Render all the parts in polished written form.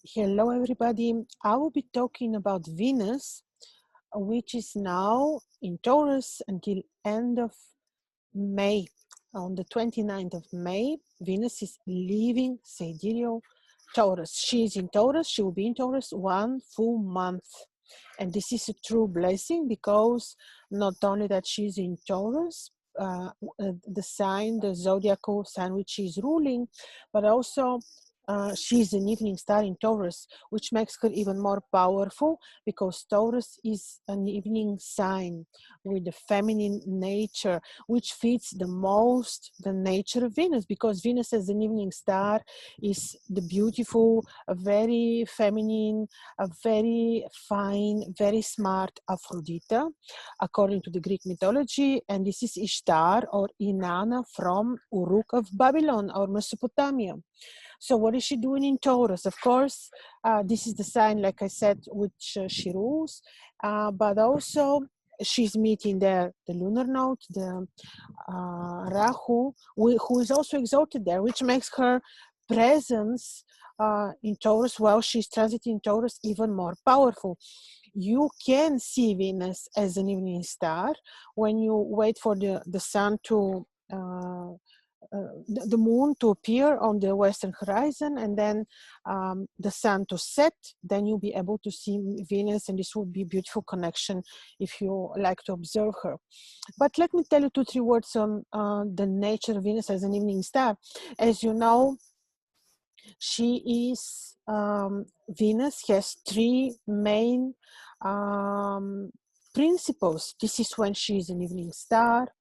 Hello, everybody. I will be talking about Venus, which is now in Taurus until end of May. On the 29th of May, Venus is leaving sidereal Taurus. She is in Taurus. She will be in Taurus 1 full month. And this is a true blessing because not only that she's in Taurus, the sign, the zodiacal sign which she's ruling, but also she's an evening star in Taurus, which makes her even more powerful because Taurus is an evening sign with the feminine nature, which fits the most the nature of Venus, because Venus as an evening star is the beautiful, a very feminine, a very fine, very smart Aphrodite, according to the Greek mythology. And this is Ishtar or Inanna from Uruk of Babylon or Mesopotamia. So what is she doing in Taurus? Of course, this is the sign, like I said, which she rules, but also she's meeting there the lunar node, the Rahu, who is also exalted there, which makes her presence in Taurus while she's transiting Taurus even more powerful. You can see Venus as an evening star when you wait for the sun to the moon to appear on the western horizon, and then the sun to set. Then you'll be able to see Venus, and this will be a beautiful connection if you like to observe her. But let me tell you 2-3 words on the nature of Venus as an evening star. As you know, she is Venus has 3 main principles. This is when she is an evening star,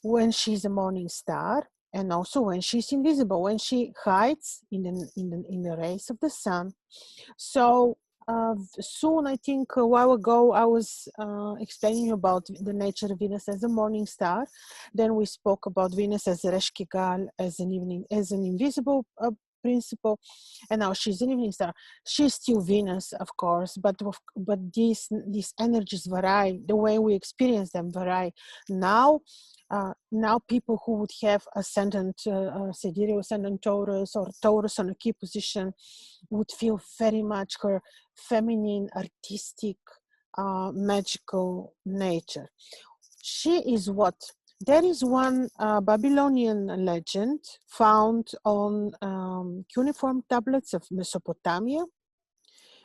when she's a morning star, and also when she's invisible, when she hides in the rays of the sun. So soon, I think a while ago, I was explaining about the nature of Venus as a morning star. Then we spoke about Venus as a Reshkigal, as an invisible principle, and now she's an evening star. She's still Venus, of course, but these energies vary. The way we experience them vary. Now people who would have ascendant sidereal, ascendant Taurus, or Taurus on a key position would feel very much her feminine, artistic, magical nature. She is what? There is one Babylonian legend found on cuneiform tablets of Mesopotamia,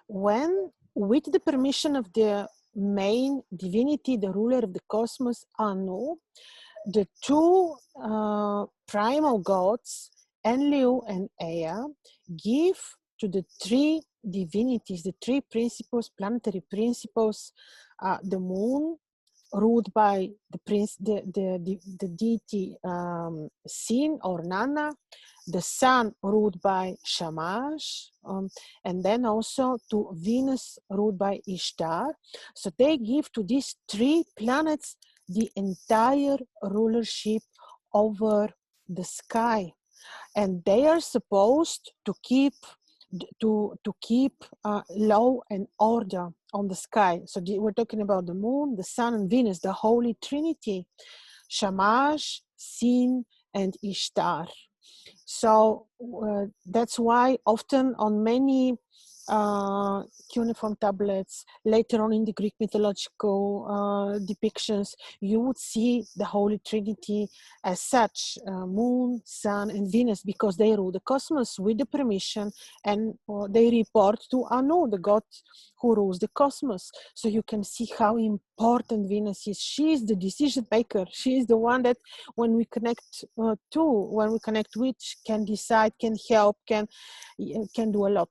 when, with the permission of the main divinity, the ruler of the cosmos, Anu, the 2 primal gods, Enlil and Ea, give to the 3 divinities, the 3 principles, planetary principles, the moon, ruled by the deity Sin or Nana, the sun ruled by Shamash, and then also to Venus ruled by Ishtar. So they give to these 3 planets the entire rulership over the sky, and they are supposed to keep law and order on the sky. So we're talking about the moon, the sun, and Venus, the holy trinity, Shamash, Sin, and Ishtar. So that's why often on many cuneiform tablets, later on in the Greek mythological depictions, you would see the Holy Trinity as such, Moon, Sun, and Venus, because they rule the cosmos with the permission, and they report to Anu, the god who rules the cosmos. So you can see how important Venus is. She is the decision maker. She is the one that when we connect when we connect with, can decide, can help, can do a lot.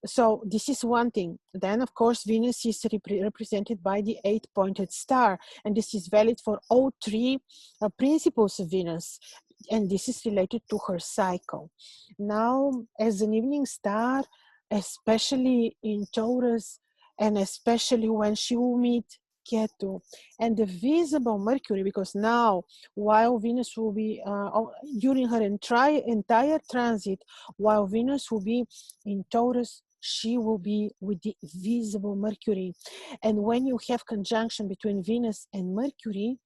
So this is one thing. Then, of course, Venus is represented by the 8-pointed star, and this is valid for all 3 principles of Venus, and this is related to her cycle. Now, as an evening star, especially in Taurus, and especially when she will meet Ketu and the visible Mercury, because now, while Venus will be during her entire transit, while Venus will be in Taurus, she will be with the visible Mercury. And when you have conjunction between Venus and Mercury,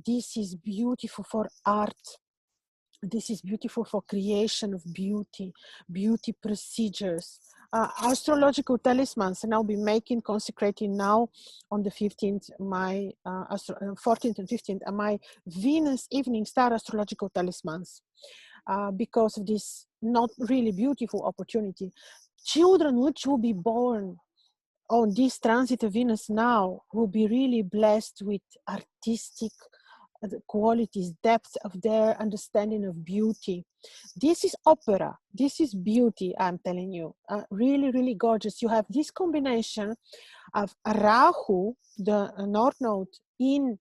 this is beautiful for art. This is beautiful for creation of beauty, beauty procedures. Astrological talismans, and I'll be consecrating now on the 15th, 14th and 15th, my Venus evening star astrological talismans, because of this not really beautiful opportunity. Children which will be born on this transit of Venus now will be really blessed with artistic qualities, depth of their understanding of beauty. This is opera, this is beauty, I'm telling you. Really, really gorgeous. You have this combination of Rahu, the North Node, in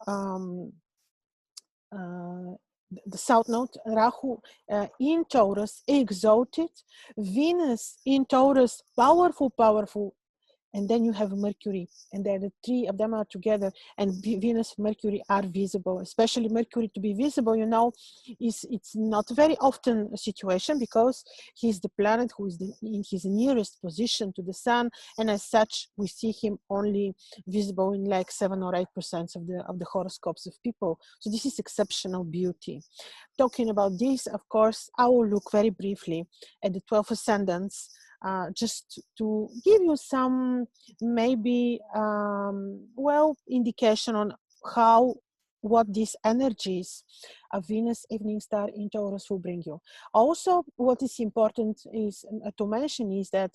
the South Node, Rahu in Taurus, exalted, Venus in Taurus, powerful, powerful, and then you have Mercury, and the three of them are together, and Venus and Mercury are visible. Especially Mercury to be visible, you know, it's not very often a situation, because he's the planet who is in his nearest position to the Sun, and as such we see him only visible in like 7 or 8% of the horoscopes of people. So this is exceptional beauty. Talking about this, of course, I will look very briefly at the 12 ascendants, just to give you some maybe indication on what these energies of Venus evening star in Taurus will bring you. Also, what is important is to mention is that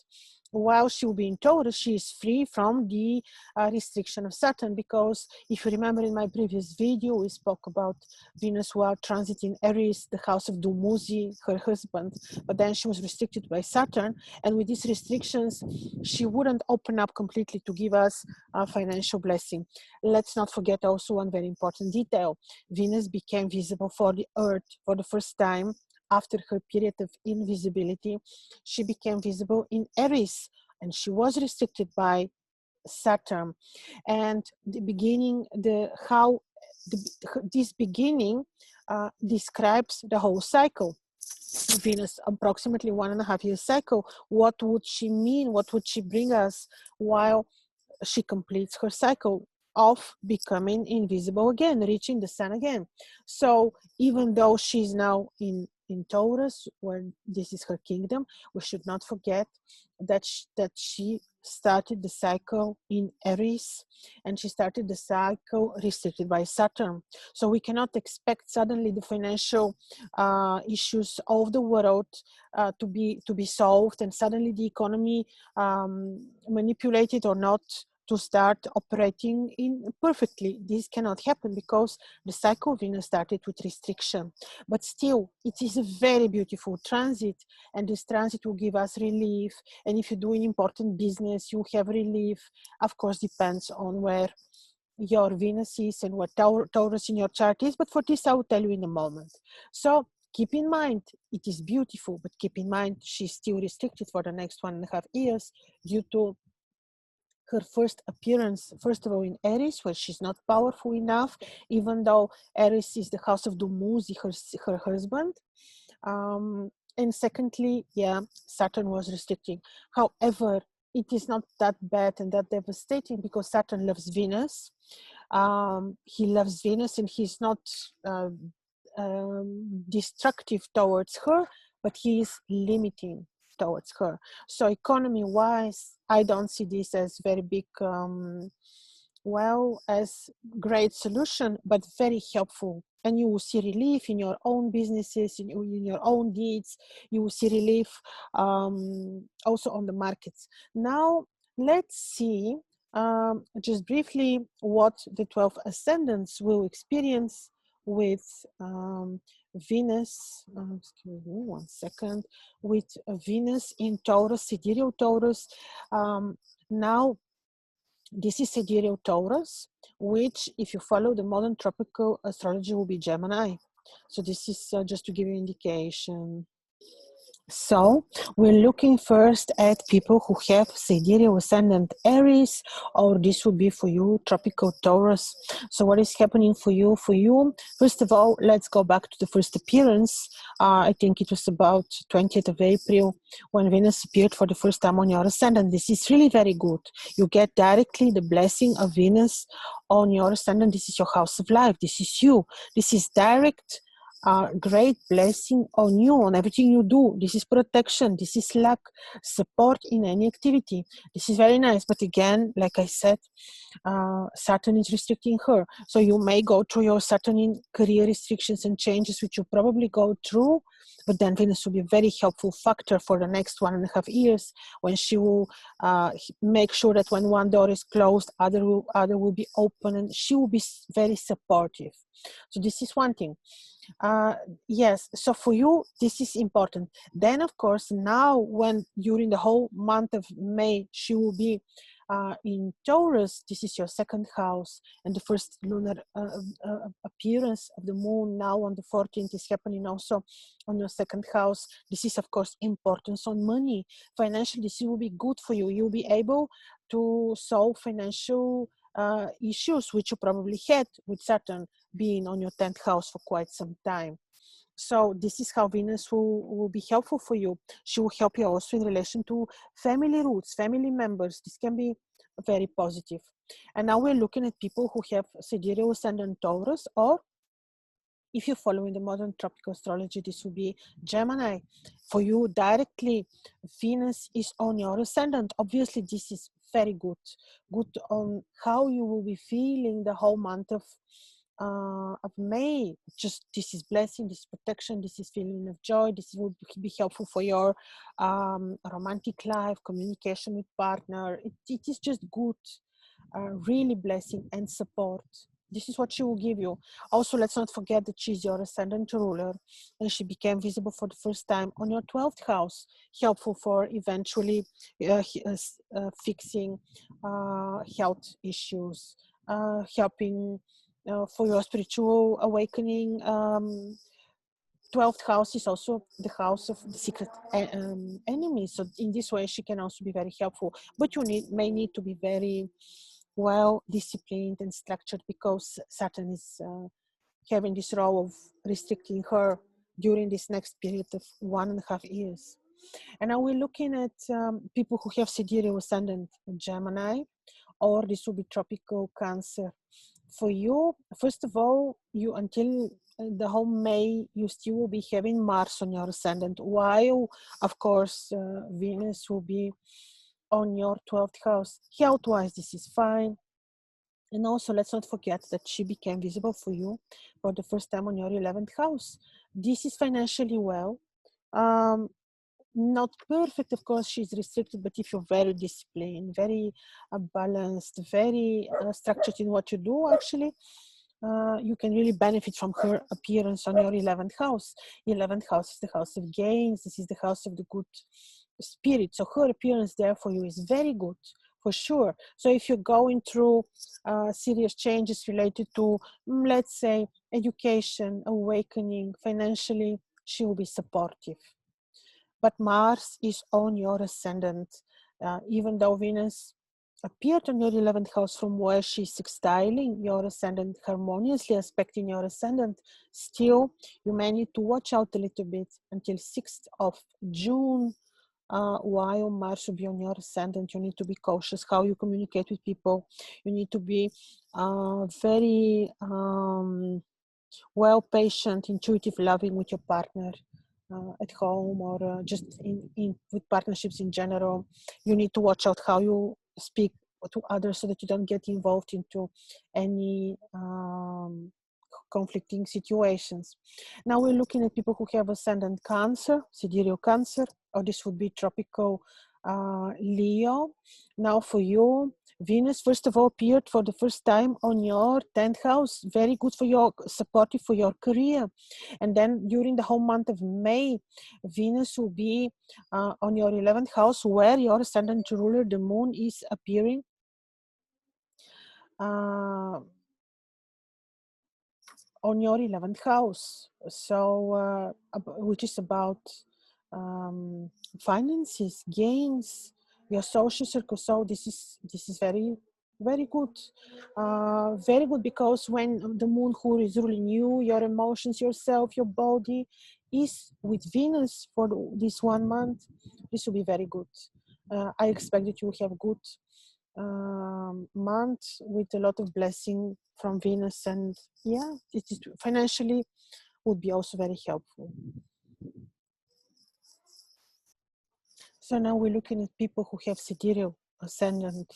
while she will be in Taurus, she is free from the restriction of Saturn, because if you remember in my previous video, we spoke about Venus while transiting Aries, the house of Dumuzi, her husband, but then she was restricted by Saturn, and with these restrictions, she wouldn't open up completely to give us a financial blessing. Let's not forget also one very important detail. Venus became visible for the Earth for the first time after her period of invisibility. She became visible in Aries, and she was restricted by Saturn. And the beginning, this beginning describes the whole cycle. Venus, approximately 1.5 year cycle. What would she mean? What would she bring us while she completes her cycle of becoming invisible again, reaching the Sun again? So even though she's now in Taurus, where this is her kingdom, we should not forget that she started the cycle in Aries, and she started the cycle restricted by Saturn. So we cannot expect suddenly the financial issues of the world to be solved, and suddenly the economy manipulated or not to start operating perfectly. This cannot happen, because the cycle of Venus started with restriction. But still, it is a very beautiful transit, and this transit will give us relief. And if you're doing important business, you have relief. Of course, depends on where your Venus is and what Taurus in your chart is, but for this I will tell you in a moment. So keep in mind, it is beautiful, but keep in mind she's still restricted for the next 1.5 years due to her first appearance, first of all, in Aries, where she's not powerful enough, even though Aries is the house of Dumuzi, her husband. And secondly, yeah, Saturn was restricting. However, it is not that bad and that devastating, because Saturn loves Venus. He loves Venus, and he's not destructive towards her, but he is limiting towards her. So economy wise, I don't see this as very big, as great solution, but very helpful. And you will see relief in your own businesses, in your own deeds. You will see relief also on the markets. Now, let's see just briefly what the 12 ascendants will experience with Venus, excuse me 1 second, with Venus in Taurus, sidereal Taurus. Now, this is sidereal Taurus, which, if you follow the modern tropical astrology, will be Gemini. So this is just to give you an indication. So we're looking first at people who have sidereal ascendant Aries, or this will be for you tropical Taurus. So what is happening for you? First of all, let's go back to the first appearance. I think it was about 20th of April when Venus appeared for the first time on your ascendant. This is really very good. You get directly the blessing of Venus on your ascendant. This is your house of life. This is you. This is direct great blessing on you, on everything you do. This is protection, this is luck, support in any activity. This is very nice. But again, like I said, Saturn is restricting her. So you may go through your Saturn in career restrictions and changes, which you probably go through, but then Venus will be a very helpful factor for the next 1.5 years, when she will make sure that when one door is closed, other will be open, and she will be very supportive. So this is one thing. Yes, so for you this is important. Then of course, now when during the whole month of May she will be in Taurus, this is your second house, and the first lunar appearance of the moon now on the 14th is happening also on your second house. This is of course importance on money. Financially, this will be good for you. You'll be able to solve financial issues which you probably had with Saturn being on your 10th house for quite some time. So this is how Venus will be helpful for you. She will help you also in relation to family roots, family members. This can be very positive. And now we're looking at people who have sidereal ascendant Taurus, or if you're following the modern tropical astrology, this will be Gemini. For you directly, Venus is on your ascendant. Obviously, this is very good. Good on how you will be feeling the whole month of May. Just this is blessing, this is protection, this is feeling of joy. This will be helpful for your romantic life, communication with partner. It is just good, really blessing and support. This is what she will give you. Also, let's not forget that she's your ascendant ruler, and she became visible for the first time on your 12th house, helpful for eventually fixing health issues, helping for your spiritual awakening. 12th house is also the house of the secret enemy. So in this way, she can also be very helpful. But you may need to be very well disciplined and structured, because Saturn is having this role of restricting her during this next period of 1.5 years. And now we're looking at people who have sidereal ascendant Gemini, or this will be tropical Cancer. For you, first of all, you until the whole May, you still will be having Mars on your ascendant, while of course Venus will be on your 12th house. Health-wise, this is fine. And also, let's not forget that she became visible for you for the first time on your 11th house. This is financially well. Not perfect, of course, she's restricted, but if you're very disciplined, very balanced, very structured in what you do, actually, you can really benefit from her appearance on your 11th house. 11th house is the house of gains. This is the house of the good spirit. So her appearance there for you is very good, for sure. So if you're going through serious changes related to, let's say, education, awakening, financially, she will be supportive. But Mars is on your ascendant. Even though Venus appeared on your 11th house from where she's sextiling your ascendant, harmoniously aspecting your ascendant, still you may need to watch out a little bit until 6th of June. While Mars will be on your ascendant, you need to be cautious how you communicate with people. You need to be very well, patient, intuitive, loving with your partner at home, or just with partnerships in general. You need to watch out how you speak to others so that you don't get involved into any conflicting situations. Now we're looking at people who have ascendant Cancer, sidereal Cancer, or this would be tropical Leo. Now for you, Venus, first of all, appeared for the first time on your 10th house. Very good for your, supportive for your career. And then during the whole month of May, Venus will be on your 11th house, where your ascendant ruler, the moon, is appearing. On your 11th house, so which is about finances, gains, your social circle. So this is very, very good, very good, because when the moon, who is ruling you, your emotions, yourself, your body, is with Venus for this 1 month, this will be very good. I expect that you will have good month with a lot of blessing from Venus, and yeah, it is financially would be also very helpful. So now we're looking at people who have sidereal ascendant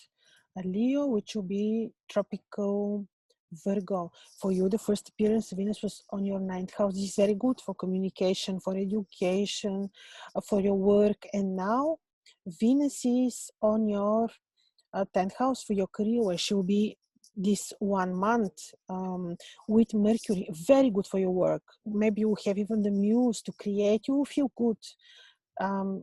Leo, which will be tropical Virgo. For you, the first appearance, Venus was on your 9th house. This is very good for communication, for education, for your work. And now Venus is on your 10th house for your career, where she will be this 1 month with Mercury. Very good for your work. Maybe you have even the muse to create. You will feel good.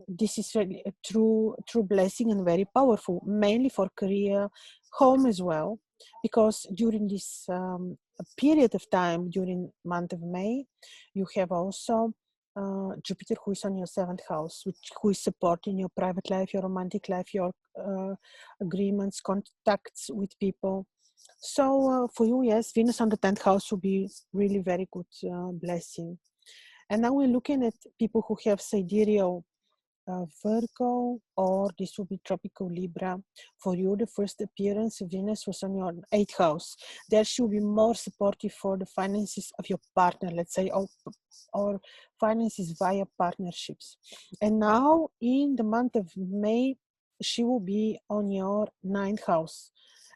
This is really a true blessing and very powerful, mainly for career, home as well, because during this period of time, during month of May, you have also Jupiter, who is on your 7th house, who is supporting your private life, your romantic life, your agreements, contacts with people. So for you, yes, Venus on the 10th house will be really very good blessing. And now we're looking at people who have sidereal Virgo, or this will be tropical Libra. For you, the first appearance, Venus was on your 8th house. There she will be more supportive for the finances of your partner, let's say, or finances via partnerships. And now in the month of May, she will be on your 9th house.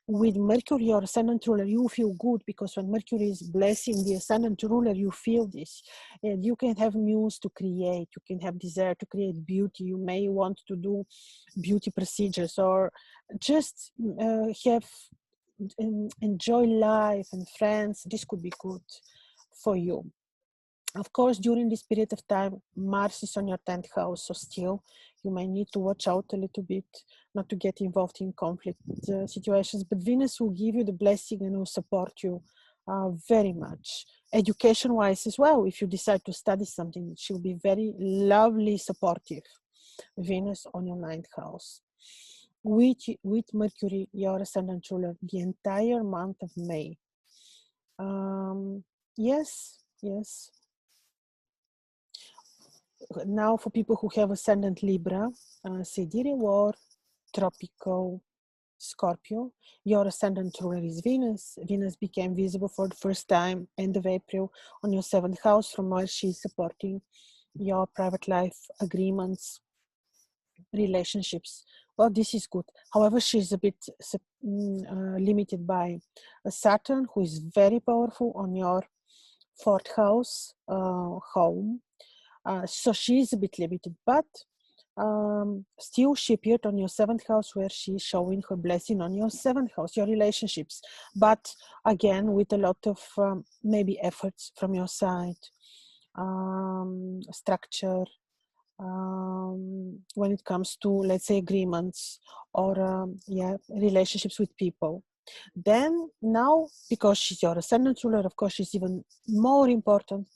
With Mercury, your ascendant ruler, you feel good, because when Mercury is blessing the ascendant ruler, you feel this. And you can have muse to create, you can have desire to create beauty. You may want to do beauty procedures, or just enjoy life and friends. This could be good for you. Of course, during this period of time, Mars is on your 10th house, so still you may need to watch out a little bit, not to get involved in conflict situations, but Venus will give you the blessing and will support you very much. Education-wise as well, if you decide to study something, she'll be very lovely supportive. Venus on your 9th house. With Mercury, your ascendant ruler, the entire month of May. Yes. Now for people who have ascendant Libra, sidereal or tropical Scorpio, your ascendant ruler is Venus. Venus became visible for the first time end of April on your 7th house, from where she's supporting your private life, agreements, relationships. Well, this is good. However, she's a bit limited by Saturn, who is very powerful on your 4th house, home. So she's a bit limited, but still she appeared on your 7th house, where she's showing her blessing on your 7th house, your relationships. But again, with a lot of maybe efforts from your side, structure, when it comes to, let's say, agreements or relationships with people. Then now, because she's your ascendant ruler, of course, she's even more important.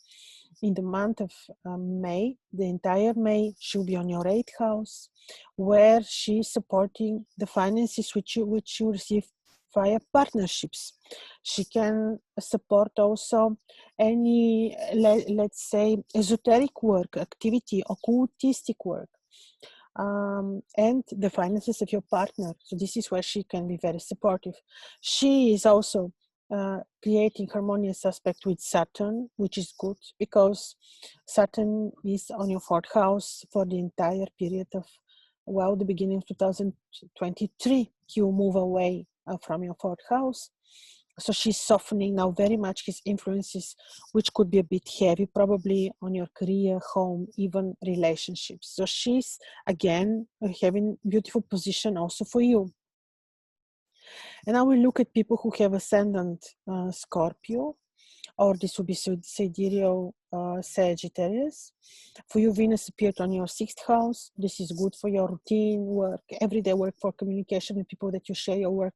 In the month of May, the entire May, she'll be on your 8th house, where she's supporting the finances which you receive via partnerships. She can support also any, let's say, esoteric work, activity, occultistic work, and the finances of your partner. So this is where she can be very supportive. She is also creating harmonious aspect with Saturn, which is good, because Saturn is on your 4th house for the entire period of, well, the beginning of 2023. He will move away from your 4th house. So she's softening now very much his influences, which could be a bit heavy, probably on your career, home, even relationships. So she's, again, having beautiful position also for you. And now we look at people who have ascendant Scorpio, or this would be sidereal Sagittarius. For you, Venus appeared on your 6th house. This is good for your routine work, everyday work, for communication with people that you share your work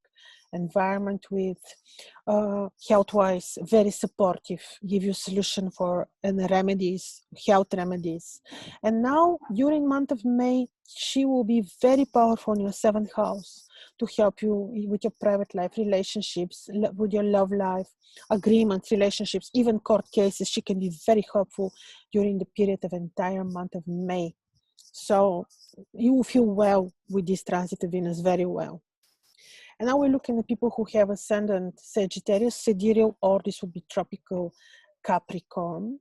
environment with. Health-wise, very supportive, give you solution for and remedies, health remedies. And now, during month of May, she will be very powerful in your 7th house to help you with your private life, relationships, with your love life, agreements, relationships, even court cases. She can be very helpful during the period of entire month of May. So you will feel well with this transit of Venus, very well. And now we're looking at people who have ascendant Sagittarius, sidereal, or this would be tropical Capricorn.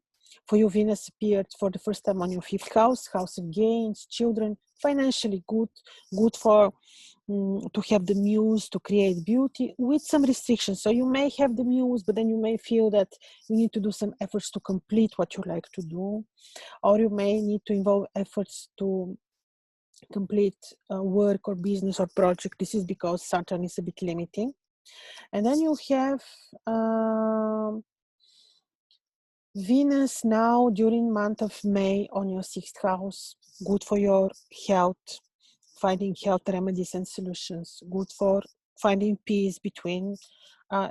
For you, Venus appeared for the first time on your 5th house, house of gains, children, financially good, good for to have the muse to create beauty with some restrictions. So you may have the muse, but then you may feel that you need to do some efforts to complete what you like to do, or you may need to involve efforts to complete work or business or project. This is because Saturn is a bit limiting. And then you have Venus now during month of May on your 6th house, good for your health, finding health remedies and solutions, good for finding peace between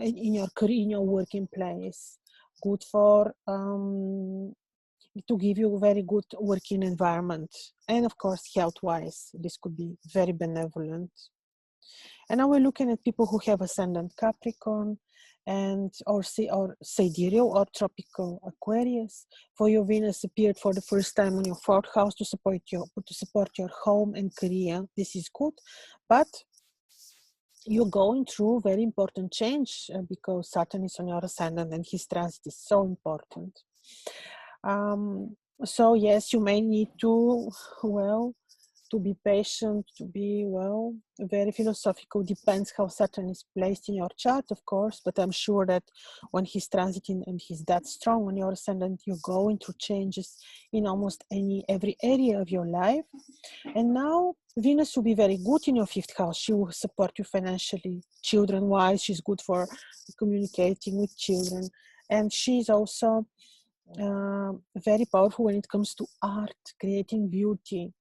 in your career, in your working place, good for to give you a very good working environment, and of course health-wise, this could be very benevolent. And now we're looking at people who have ascendant Capricorn and or sidereal or tropical Aquarius. For your Venus appeared for the first time in your 4th house to support your home and career. This is good, but you're going through very important change because Saturn is on your ascendant and his transit is so important. So yes, you may need to, well, to be patient, to be, well, very philosophical. Depends how Saturn is placed in your chart, of course, but I'm sure that when he's transiting and he's that strong on your ascendant, you're going through changes in almost every area of your life. And now Venus will be very good in your 5th house. She will support you financially, children-wise. She's good for communicating with children. And she's also very powerful when it comes to art, creating beauty,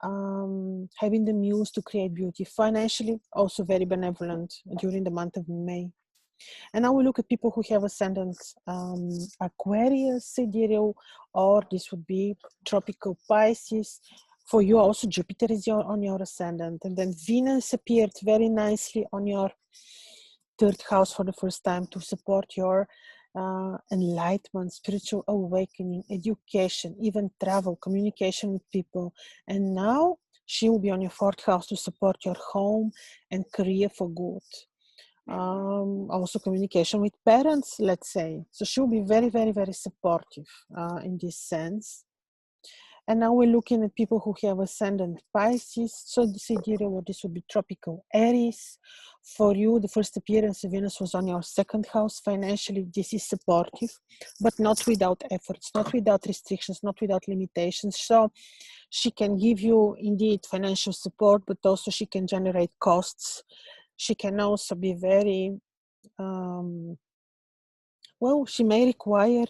having the muse to create beauty. Financially, also very benevolent during the month of May. And now we look at people who have ascendants Aquarius, sidereal, or this would be tropical Pisces. For you also Jupiter is on your ascendant, and then Venus appeared very nicely on your 3rd house for the first time to support your enlightenment, spiritual awakening, education, even travel, communication with people. And now she will be on your 4th house to support your home and career for good. Also communication with parents, let's say. So she'll be very, very, very supportive in this sense. And now we're looking at people who have ascendant Pisces. So this idea, what this would be tropical Aries. For you, the first appearance of Venus was on your 2nd house. Financially, this is supportive, but not without efforts, not without restrictions, not without limitations. So she can give you indeed financial support, but also she can generate costs. She can also be very, well, she may require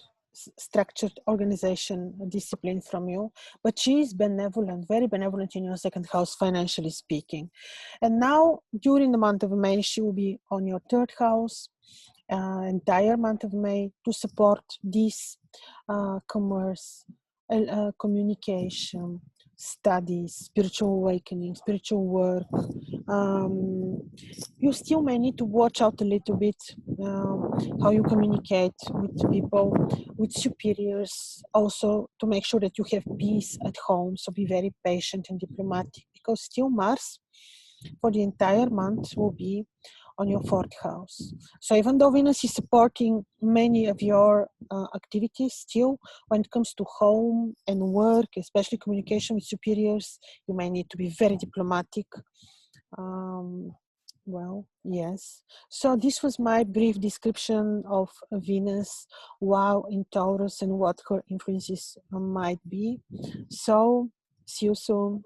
structured organization, discipline from you, but she is benevolent, very benevolent in your 2nd house, financially speaking. And now during the month of May, she will be on your 3rd house, entire month of May, to support this commerce, communication, studies, spiritual awakening, spiritual work. You still may need to watch out a little bit how you communicate with people, with superiors, also to make sure that you have peace at home. So be very patient and diplomatic, because still Mars for the entire month will be on your 4th house. So even though Venus is supporting many of your activities, still when it comes to home and work, especially communication with superiors, you may need to be very diplomatic. Well, yes. So this was my brief description of Venus while in Taurus and what her influences might be. So see you soon.